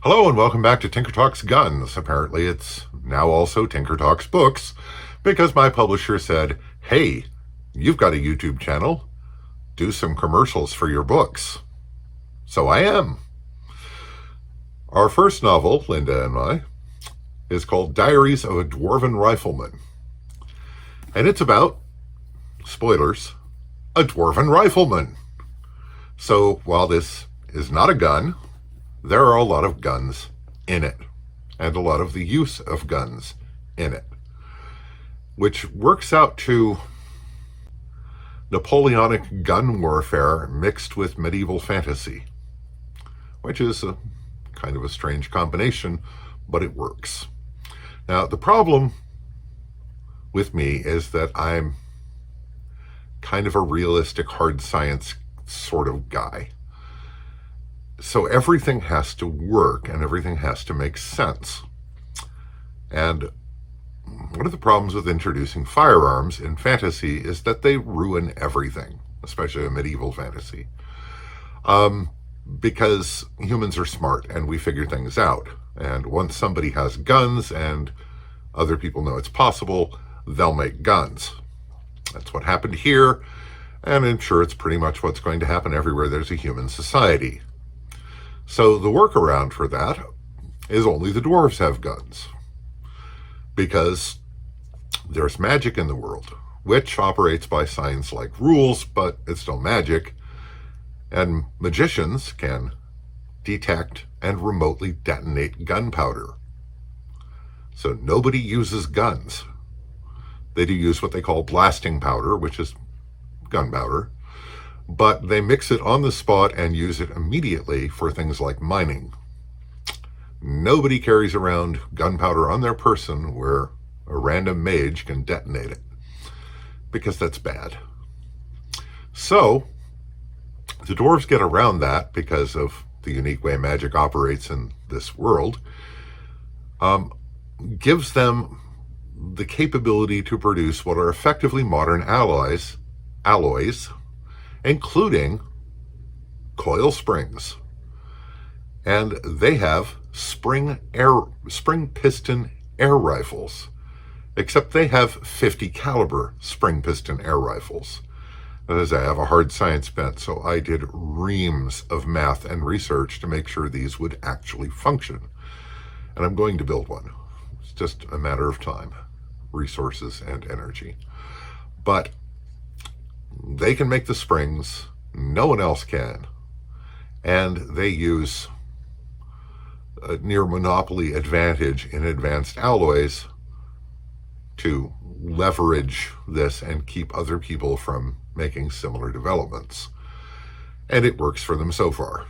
Hello and welcome back to Tinker Talks Guns. Apparently it's now also Tinker Talks Books because my publisher said, hey, you've got a YouTube channel. Do some commercials for your books. So I am. Our first novel, Linda and I, is called Diaries of a Dwarven Rifleman. And it's about, spoilers, a Dwarven Rifleman. So while this is not a gun, there are a lot of guns in it, and a lot of the use of guns in it, which works out to Napoleonic gun warfare mixed with medieval fantasy, which is a kind of a strange combination, but it works. Now, the problem with me is that I'm kind of a realistic hard science sort of guy. So everything has to work and everything has to make sense. And one of the problems with introducing firearms in fantasy is that they ruin everything, especially in medieval fantasy. Because humans are smart and we figure things out. And once somebody has guns and other people know it's possible, they'll make guns. That's what happened here. And I'm sure it's pretty much what's going to happen everywhere there's a human society. So the workaround for that is only the dwarves have guns, because there's magic in the world, which operates by science-like rules, but it's still magic, and magicians can detect and remotely detonate gunpowder. So nobody uses guns. They do use what they call blasting powder, which is gunpowder, but they mix it on the spot and use it immediately for things like mining. Nobody carries around gunpowder on their person where a random mage can detonate it, because that's bad. So the dwarves get around that because of the unique way magic operates in this world, gives them the capability to produce what are effectively modern alloys, including coil springs. And they have spring piston air rifles, except they have 50 caliber spring piston air rifles. As I have a hard science bent, so I did reams of math and research to make sure these would actually function. And I'm going to build one. It's just a matter of time, resources, and energy. But they can make the springs, no one else can, and they use a near monopoly advantage in advanced alloys to leverage this and keep other people from making similar developments. And it works for them so far.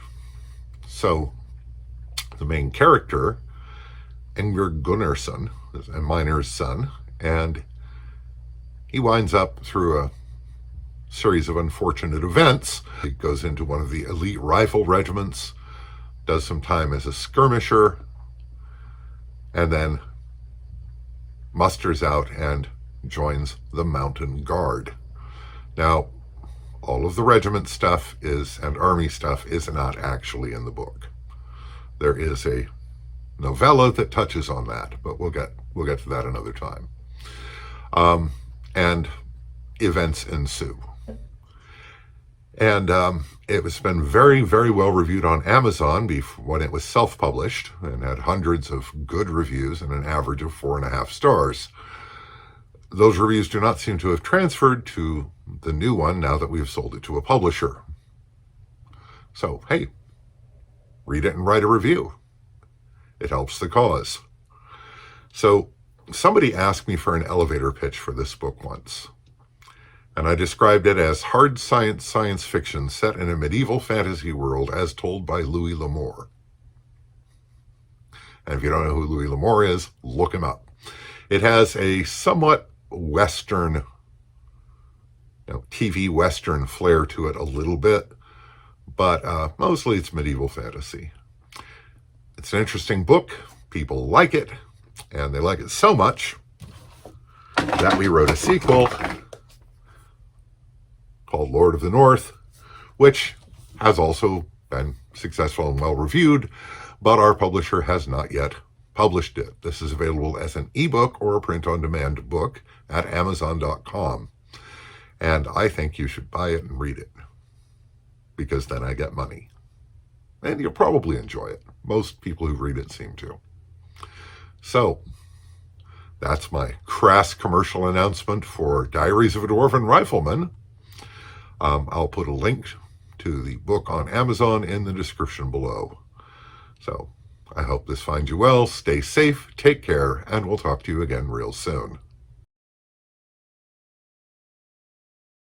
So the main character, Ingvar Gunnarsson, is a miner's son, and he winds up through a series of unfortunate events. He goes into one of the elite rifle regiments, does some time as a skirmisher, and then musters out and joins the Mountain Guard. Now, all of the regiment stuff and army stuff is not actually in the book. There is a novella that touches on that, but we'll get to that another time. And events ensue. And it's been very, very well reviewed on Amazon when it was self-published and had hundreds of good reviews and an average of 4.5 stars. Those reviews do not seem to have transferred to the new one now that we've sold it to a publisher. So, hey, read it and write a review. It helps the cause. So somebody asked me for an elevator pitch for this book once. And I described it as hard science fiction set in a medieval fantasy world as told by Louis L'Amour. And if you don't know who Louis L'Amour is, look him up. It has a somewhat Western, TV Western flair to it a little bit, but mostly it's medieval fantasy. It's an interesting book. People like it, and they like it so much that we wrote a sequel called Lord of the North, which has also been successful and well reviewed, but our publisher has not yet published it. This is available as an ebook or a print-on-demand book at Amazon.com. And I think you should buy it and read it, because then I get money. And you'll probably enjoy it. Most people who read it seem to. So, that's my crass commercial announcement for Diaries of a Dwarven Rifleman. I'll put a link to the book on Amazon in the description below. So, I hope this finds you well. Stay safe, take care, and we'll talk to you again real soon.